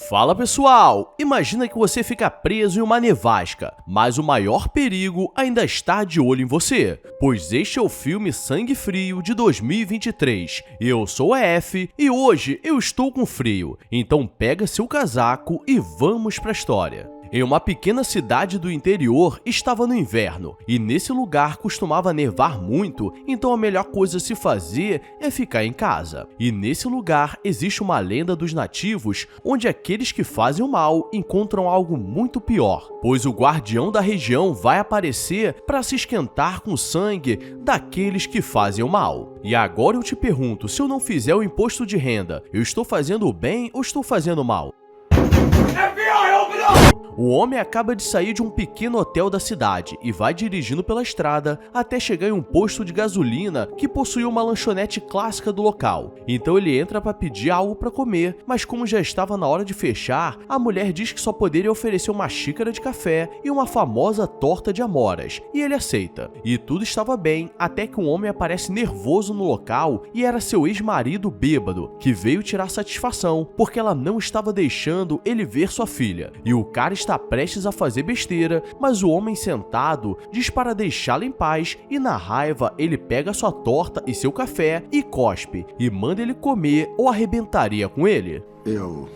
Fala pessoal, imagina que você fica preso em uma nevasca, mas o maior perigo ainda está de olho em você, pois este é o filme Sangue Frio de 2023. Eu sou a F e hoje eu estou com frio, então pega seu casaco e vamos pra história. Em uma pequena cidade do interior estava no inverno, e nesse lugar costumava nevar muito, então a melhor coisa a se fazer é ficar em casa. E nesse lugar existe uma lenda dos nativos, onde aqueles que fazem o mal encontram algo muito pior, pois o guardião da região vai aparecer para se esquentar com o sangue daqueles que fazem o mal. E agora eu te pergunto, se eu não fizer o imposto de renda, eu estou fazendo o bem ou estou fazendo o mal? O homem acaba de sair de um pequeno hotel da cidade e vai dirigindo pela estrada até chegar em um posto de gasolina que possuía uma lanchonete clássica do local. Então ele entra para pedir algo para comer, mas como já estava na hora de fechar, a mulher diz que só poderia oferecer uma xícara de café e uma famosa torta de amoras, e ele aceita. E tudo estava bem até que um homem aparece nervoso no local e era seu ex-marido bêbado, que veio tirar satisfação porque ela não estava deixando ele ver sua filha. E o cara está prestes a fazer besteira, mas o homem sentado diz para deixá-la em paz e na raiva ele pega sua torta e seu café e cospe e manda ele comer ou arrebentaria com ele. Eu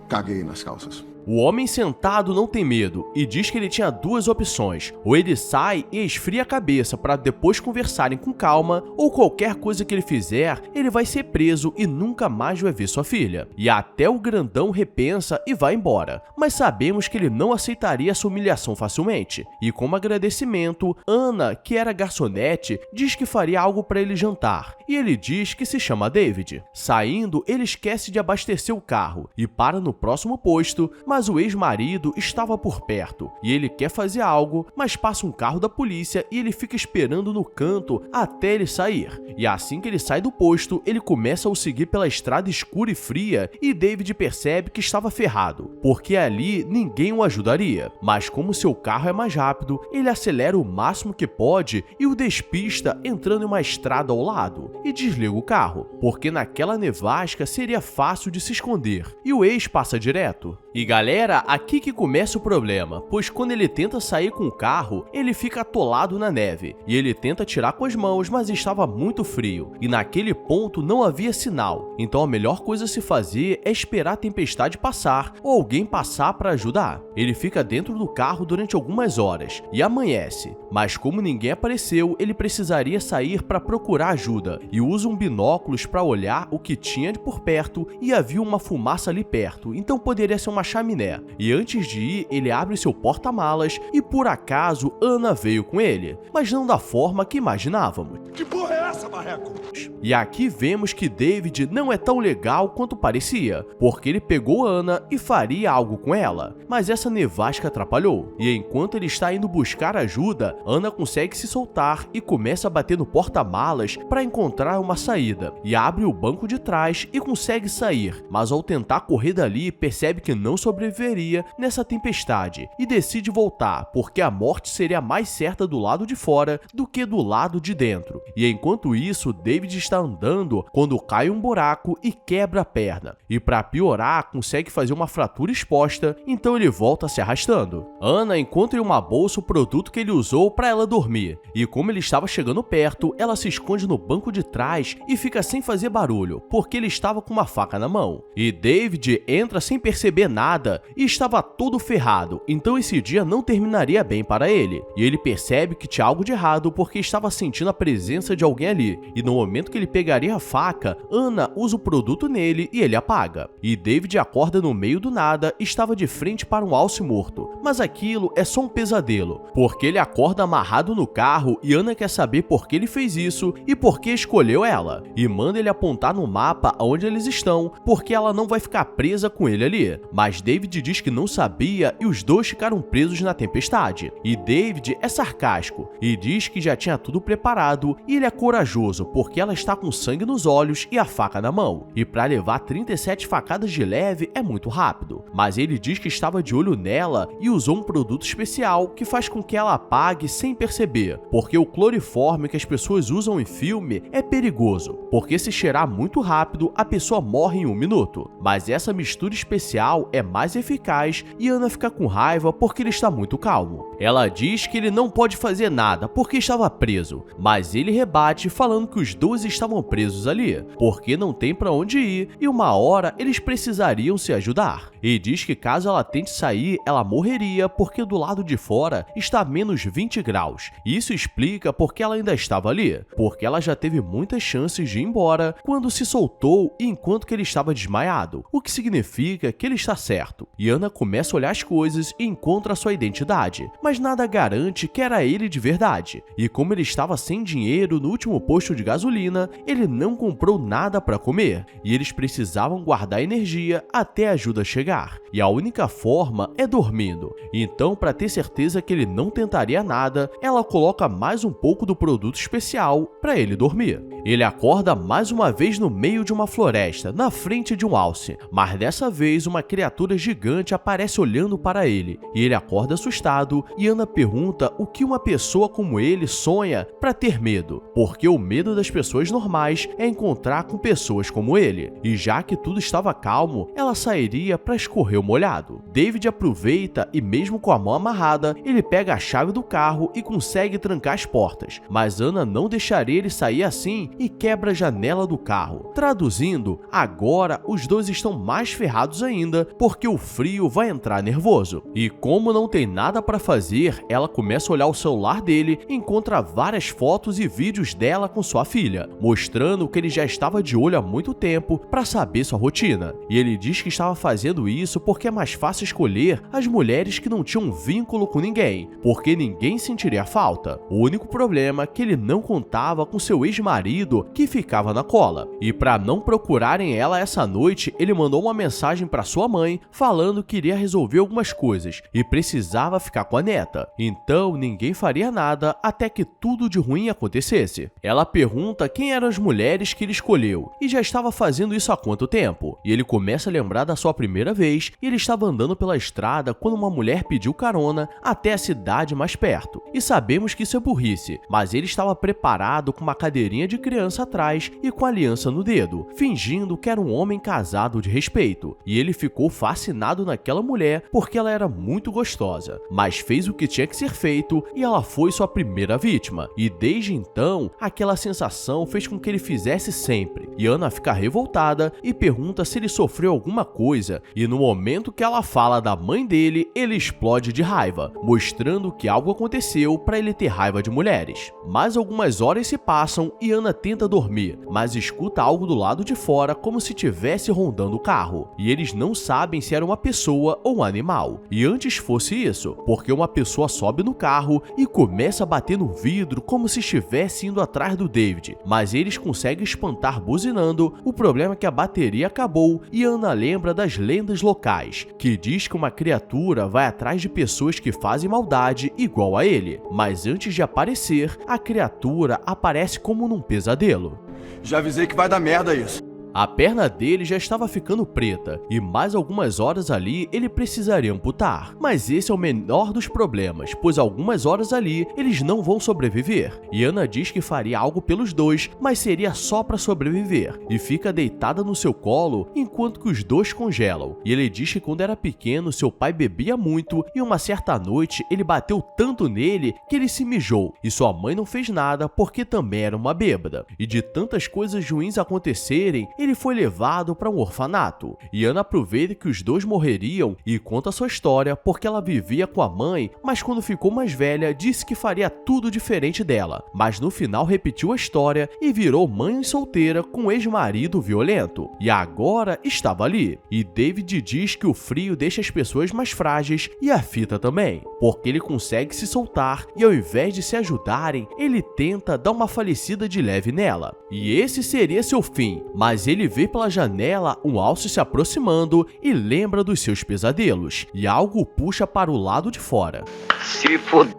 caguei nas calças. O homem sentado não tem medo e diz que ele tinha duas opções, ou ele sai e esfria a cabeça para depois conversarem com calma, ou qualquer coisa que ele fizer, ele vai ser preso e nunca mais vai ver sua filha. E até o grandão repensa e vai embora, mas sabemos que ele não aceitaria essa humilhação facilmente. E como agradecimento, Ana, que era garçonete, diz que faria algo para ele jantar, e ele diz que se chama David. Saindo, ele esquece de abastecer o carro e para no próximo posto, mas o ex-marido estava por perto e ele quer fazer algo, mas passa um carro da polícia e ele fica esperando no canto até ele sair. E assim que ele sai do posto, ele começa a o seguir pela estrada escura e fria e David percebe que estava ferrado, porque ali ninguém o ajudaria. Mas como seu carro é mais rápido, ele acelera o máximo que pode e o despista entrando em uma estrada ao lado e desliga o carro, porque naquela nevasca seria fácil de se esconder e o ex passa direto. E galera, aqui que começa o problema, pois quando ele tenta sair com o carro, ele fica atolado na neve, e ele tenta tirar com as mãos, mas estava muito frio, e naquele ponto não havia sinal, então a melhor coisa a se fazer é esperar a tempestade passar, ou alguém passar para ajudar. Ele fica dentro do carro durante algumas horas, e amanhece, mas como ninguém apareceu, ele precisaria sair para procurar ajuda, e usa um binóculos para olhar o que tinha por perto, e havia uma fumaça ali perto, então poderia ser uma chaminé. E antes de ir, ele abre seu porta-malas e por acaso Ana veio com ele, mas não da forma que imaginávamos. Que porra é essa, marreco? E aqui vemos que David não é tão legal quanto parecia, porque ele pegou Ana e faria algo com ela, mas essa nevasca atrapalhou. E enquanto ele está indo buscar ajuda, Ana consegue se soltar e começa a bater no porta-malas para encontrar uma saída, e abre o banco de trás e consegue sair, mas ao tentar correr dali, percebe que não sobreviveria nessa tempestade e decide voltar, porque a morte seria mais certa do lado de fora do que do lado de dentro. E enquanto isso, David está andando quando cai um buraco e quebra a perna. E para piorar, consegue fazer uma fratura exposta, então ele volta se arrastando. Ana encontra em uma bolsa o produto que ele usou para ela dormir, e como ele estava chegando perto, ela se esconde no banco de trás e fica sem fazer barulho, porque ele estava com uma faca na mão. E David entra sem perceber nada e estava todo ferrado, então esse dia não terminaria bem para ele. E ele percebe que tinha algo de errado porque estava sentindo a presença de alguém ali, e no momento que ele pegaria a faca, Ana usa o produto nele e ele apaga. E David acorda no meio do nada e estava de frente para um alce morto, mas aquilo é só um pesadelo, porque ele acorda amarrado no carro e Ana quer saber por que ele fez isso e por que escolheu ela, e manda ele apontar no mapa aonde eles estão, porque ela não vai ficar presa com ele ali. Mas David diz que não sabia e os dois ficaram presos na tempestade. E David é sarcástico e diz que já tinha tudo preparado e ele é corajoso corajoso porque ela está com sangue nos olhos e a faca na mão, e para levar 37 facadas de leve é muito rápido. Mas ele diz que estava de olho nela e usou um produto especial que faz com que ela apague sem perceber, porque o cloriforme que as pessoas usam em filme é perigoso, porque se cheirar muito rápido a pessoa morre em 1 minuto. Mas essa mistura especial é mais eficaz e Ana fica com raiva porque ele está muito calmo. Ela diz que ele não pode fazer nada porque estava preso, mas ele rebate falando que os dois estavam presos ali, porque não tem para onde ir e uma hora eles precisariam se ajudar. E diz que caso ela tente sair, ela morreria porque do lado de fora está a menos 20 graus. Isso explica porque ela ainda estava ali, porque ela já teve muitas chances de ir embora quando se soltou enquanto que ele estava desmaiado, o que significa que ele está certo. E Ana começa a olhar as coisas e encontra sua identidade, mas nada garante que era ele de verdade. E como ele estava sem dinheiro no último posto de gasolina, ele não comprou nada para comer, e eles precisavam guardar energia até a ajuda chegar. E a única forma é dormindo. Então, para ter certeza que ele não tentaria nada, ela coloca mais um pouco do produto especial para ele dormir. Ele acorda mais uma vez no meio de uma floresta, na frente de um alce, mas dessa vez uma criatura gigante aparece olhando para ele, e ele acorda assustado e Ana pergunta o que uma pessoa como ele sonha para ter medo, porque o medo das pessoas normais é encontrar com pessoas como ele, e já que tudo estava calmo, ela sairia para escorrer o molhado. David aproveita e mesmo com a mão amarrada, ele pega a chave do carro e consegue trancar as portas, mas Ana não deixaria ele sair assim e quebra a janela do carro. Traduzindo, agora os dois estão mais ferrados ainda porque o frio vai entrar nervoso. E como não tem nada para fazer, ela começa a olhar o celular dele e encontra várias fotos e vídeos dela com sua filha, mostrando que ele já estava de olho há muito tempo para saber sua rotina. E ele diz que estava fazendo isso porque é mais fácil escolher as mulheres que não tinham vínculo com ninguém, porque ninguém sentiria falta. O único problema é que ele não contava com seu ex-marido que ficava na cola. E para não procurarem ela essa noite, ele mandou uma mensagem para sua mãe falando que iria resolver algumas coisas e precisava ficar com a neta. Então ninguém faria nada até que tudo de ruim acontecesse. Ela pergunta quem eram as mulheres que ele escolheu e já estava fazendo isso há quanto tempo. E ele começa a lembrar da sua primeira vez e ele estava andando pela estrada quando uma mulher pediu carona até a cidade mais perto. E sabemos que isso é burrice, mas ele estava preparado com uma cadeirinha de criança atrás e com aliança no dedo, fingindo que era um homem casado de respeito. E ele ficou fascinado naquela mulher porque ela era muito gostosa, mas fez o que tinha que ser feito e ela foi sua primeira vítima. E desde então, aquela sensação fez com que ele fizesse sempre. E Ana fica revoltada e pergunta se ele sofreu alguma coisa, e no momento que ela fala da mãe dele, ele explode de raiva, mostrando que algo aconteceu para ele ter raiva de mulheres. Mais algumas horas se passam e Ana tenta dormir, mas escuta algo do lado de fora como se estivesse rondando o carro, e eles não sabem se era uma pessoa ou um animal. E antes fosse isso, porque uma pessoa sobe no carro e começa a bater no vidro como se estivesse indo atrás do David, mas eles conseguem espantar buzinando. O problema é que a bateria acabou e Ana lembra das lendas locais, que diz que uma criatura vai atrás de pessoas que fazem maldade igual a ele, mas antes de aparecer, a criatura aparece como num pesadelo. Já avisei que vai dar merda isso. A perna dele já estava ficando preta e mais algumas horas ali ele precisaria amputar. Mas esse é o menor dos problemas, pois algumas horas ali eles não vão sobreviver. E Ana diz que faria algo pelos dois, mas seria só para sobreviver. E fica deitada no seu colo enquanto que os dois congelam. E ele diz que quando era pequeno seu pai bebia muito e uma certa noite ele bateu tanto nele que ele se mijou. E sua mãe não fez nada porque também era uma bêbada. E de tantas coisas ruins acontecerem, ele foi levado para um orfanato. E Ana aproveita que os dois morreriam e conta sua história porque ela vivia com a mãe, mas quando ficou mais velha disse que faria tudo diferente dela. Mas no final repetiu a história e virou mãe solteira com um ex-marido violento. E agora estava ali. E David diz que o frio deixa as pessoas mais frágeis e a fita também, porque ele consegue se soltar e ao invés de se ajudarem, ele tenta dar uma falecida de leve nela. E esse seria seu fim, mas ele vê pela janela um alce se aproximando e lembra dos seus pesadelos, e algo puxa para o lado de fora.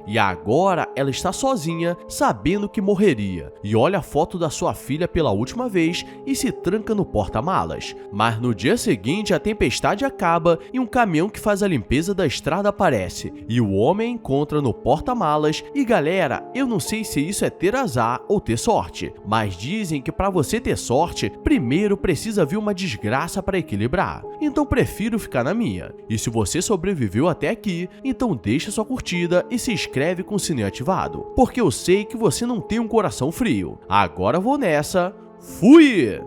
E agora ela está sozinha, sabendo que morreria, e olha a foto da sua filha pela última vez e se tranca no porta-malas. Mas no dia seguinte a tempestade acaba e um caminhão que faz a limpeza da estrada aparece, e o homem a encontra no porta-malas. E galera, eu não sei se isso é ter azar ou ter sorte, mas dizem que para você ter sorte, primeiro precisa vir uma desgraça para equilibrar. Então prefiro ficar na minha. E se você sobreviveu até aqui, então deixa sua curtida e se inscreve com o sininho ativado, porque eu sei que você não tem um coração frio. Agora vou nessa. Fui!